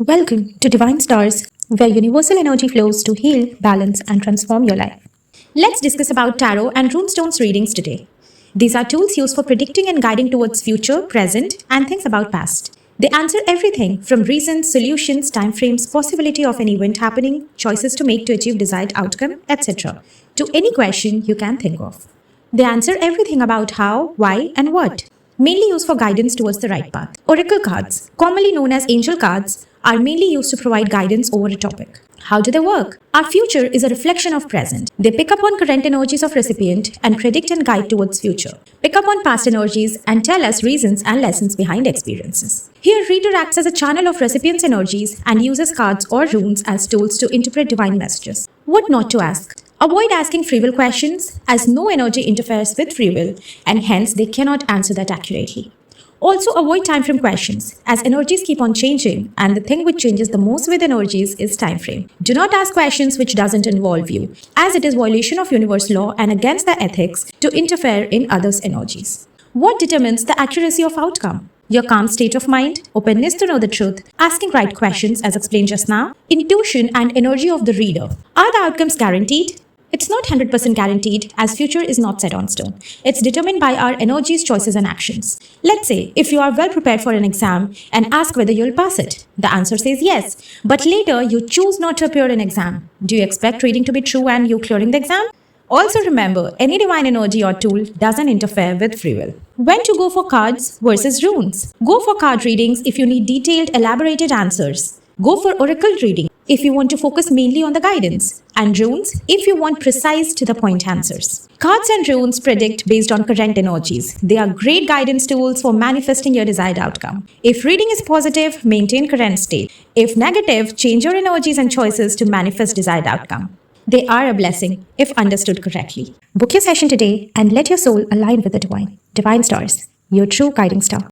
Welcome to Divine Stars, where universal energy flows to heal, balance, and transform your life. Let's discuss about tarot and runestones readings today. These are tools used for predicting and guiding towards future, present, and things about past. They answer everything from reasons, solutions, timeframes, possibility of an event happening, choices to make to achieve desired outcome, etc. to any question you can think of. They answer everything about how, why, and what. Mainly used for guidance towards the right path. Oracle cards, commonly known as angel cards, are mainly used to provide guidance over a topic. How do they work? Our future is a reflection of present. They pick up on current energies of recipient and predict and guide towards future. Pick up on past energies and tell us reasons and lessons behind experiences. Here, reader acts as a channel of recipient's energies and uses cards or runes as tools to interpret divine messages. What not to ask? Avoid asking free will questions, as no energy interferes with free will and hence they cannot answer that accurately. Also avoid time frame questions, as energies keep on changing and the thing which changes the most with energies is time frame. Do not ask questions which doesn't involve you, as it is violation of universe law and against the ethics to interfere in others' energies. What determines the accuracy of outcome? Your calm state of mind, openness to know the truth, asking right questions as explained just now, intuition and energy of the reader. Are the outcomes guaranteed? It's not 100% guaranteed, as future is not set on stone. It's determined by our energies, choices and actions. Let's say if you are well prepared for an exam and ask whether you'll pass it. The answer says yes, but later you choose not to appear in exam. Do you expect reading to be true and you clearing the exam? Also remember, any divine energy or tool doesn't interfere with free will. When to go for cards versus runes? Go for card readings if you need detailed, elaborated answers. Go for oracle reading if you want to focus mainly on the guidance, and runes if you want precise to the point answers. Cards and runes predict based on current energies. They are great guidance tools for manifesting your desired outcome. If reading is positive, maintain current state. If negative, change your energies and choices to manifest desired outcome. They are a blessing if understood correctly. Book your session today and let your soul align with the divine. Divine Stars, your true guiding star.